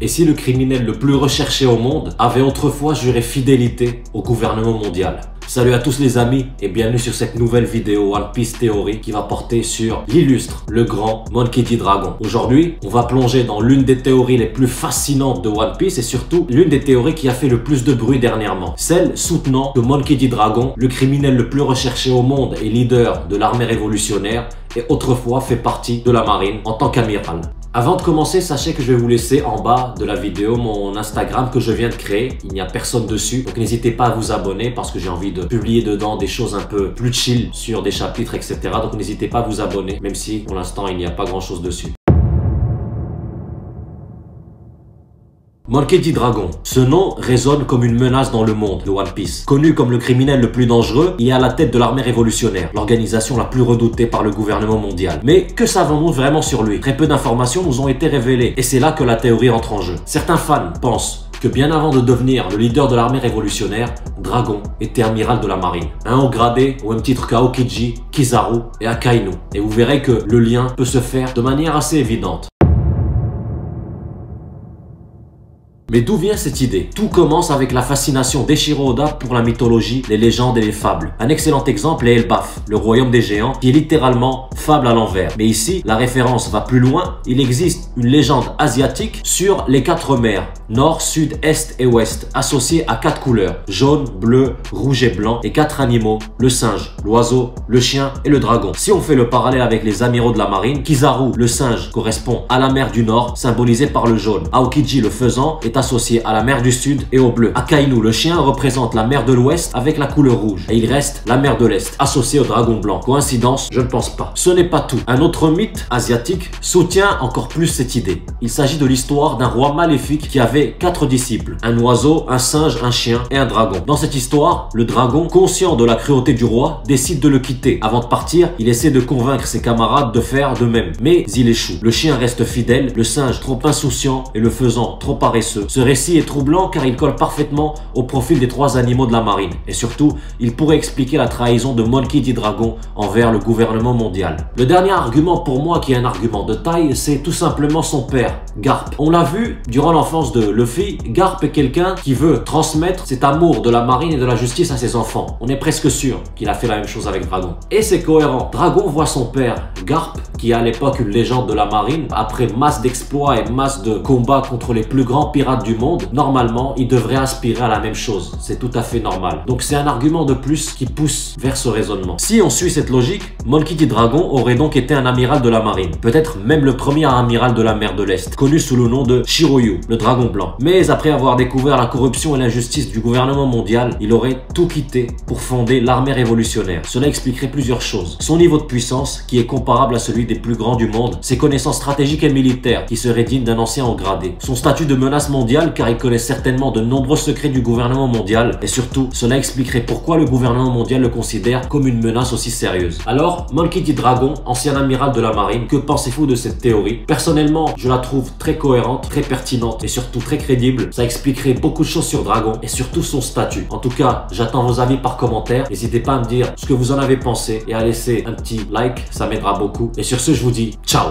Et si le criminel le plus recherché au monde avait autrefois juré fidélité au gouvernement mondial? Salut à tous les amis et bienvenue sur cette nouvelle vidéo One Piece Theory qui va porter sur l'illustre, le grand Monkey D. Dragon. Aujourd'hui, on va plonger dans l'une des théories les plus fascinantes de One Piece et surtout l'une des théories qui a fait le plus de bruit dernièrement. Celle soutenant que Monkey D. Dragon, le criminel le plus recherché au monde et leader de l'armée révolutionnaire, et autrefois fait partie de la marine en tant qu'amiral. Avant de commencer, sachez que je vais vous laisser en bas de la vidéo mon Instagram que je viens de créer. Il n'y a personne dessus, donc n'hésitez pas à vous abonner parce que j'ai envie de publier dedans des choses un peu plus chill sur des chapitres, etc. Donc n'hésitez pas à vous abonner, même si pour l'instant il n'y a pas grand chose dessus. Monkey D. Dragon. Ce nom résonne comme une menace dans le monde de One Piece. Connu comme le criminel le plus dangereux, il est à la tête de l'armée révolutionnaire, l'organisation la plus redoutée par le gouvernement mondial. Mais que savons-nous vraiment sur lui? Très peu d'informations nous ont été révélées et c'est là que la théorie entre en jeu. Certains fans pensent que bien avant de devenir le leader de l'armée révolutionnaire, Dragon était amiral de la marine. Un haut gradé au même titre qu'Aokiji, Kizaru et Akainu. Et vous verrez que le lien peut se faire de manière assez évidente. Mais d'où vient cette idée? Tout commence avec la fascination d'Eiichiro Oda pour la mythologie, les légendes et les fables. Un excellent exemple est Elbaf, le royaume des géants, qui est littéralement fable à l'envers. Mais ici, la référence va plus loin. Il existe une légende asiatique sur les 4 mers, nord, sud, est et ouest, associées à 4 couleurs, jaune, bleu, rouge et blanc, et 4 animaux, le singe, l'oiseau, le chien et le dragon. Si on fait le parallèle avec les amiraux de la marine, Kizaru, le singe, correspond à la mer du nord, symbolisée par le jaune. Aokiji, le faisan, est associé à la mer du sud et au bleu. Akainu, le chien, représente la mer de l'ouest avec la couleur rouge. Et il reste la mer de l'est, associée au dragon blanc. Coïncidence? Je ne pense pas. Ce n'est pas tout. Un autre mythe asiatique soutient encore plus cette idée. Il s'agit de l'histoire d'un roi maléfique qui avait 4 disciples. Un oiseau, un singe, un chien et un dragon. Dans cette histoire, le dragon, conscient de la cruauté du roi, décide de le quitter. Avant de partir, il essaie de convaincre ses camarades de faire de même. Mais il échoue. Le chien reste fidèle, le singe trop insouciant et le faisan trop paresseux. Ce récit est troublant car il colle parfaitement au profil des 3 animaux de la marine. Et surtout, il pourrait expliquer la trahison de Monkey D. Dragon envers le gouvernement mondial. Le dernier argument pour moi qui est un argument de taille, c'est tout simplement son père, Garp. On l'a vu durant l'enfance de Luffy, Garp est quelqu'un qui veut transmettre cet amour de la marine et de la justice à ses enfants. On est presque sûr qu'il a fait la même chose avec Dragon. Et c'est cohérent. Dragon voit son père, Garp, qui est à l'époque une légende de la marine, après masse d'exploits et masse de combats contre les plus grands pirates du monde, normalement, il devrait aspirer à la même chose. C'est tout à fait normal. Donc c'est un argument de plus qui pousse vers ce raisonnement. Si on suit cette logique, Monkey D. Dragon aurait donc été un amiral de la marine. Peut-être même le premier amiral de la mer de l'Est, connu sous le nom de Shiryu, le dragon blanc. Mais après avoir découvert la corruption et l'injustice du gouvernement mondial, il aurait tout quitté pour fonder l'armée révolutionnaire. Cela expliquerait plusieurs choses. Son niveau de puissance, qui est comparable à celui des plus grands du monde, ses connaissances stratégiques et militaires, qui seraient dignes d'un ancien haut gradé, son statut de menace mondiale, car il connaît certainement de nombreux secrets du gouvernement mondial, et surtout, cela expliquerait pourquoi le gouvernement mondial le considère comme une menace aussi sérieuse. Alors, Monkey D. Dragon, ancien amiral de la marine, que pensez-vous de cette théorie? Personnellement, je la trouve très cohérente, très pertinente et surtout très crédible. Ça expliquerait beaucoup de choses sur Dragon et surtout son statut. En tout cas, j'attends vos avis par commentaire. N'hésitez pas à me dire ce que vous en avez pensé et à laisser un petit like, ça m'aidera beaucoup. Et sur ce, je vous dis ciao.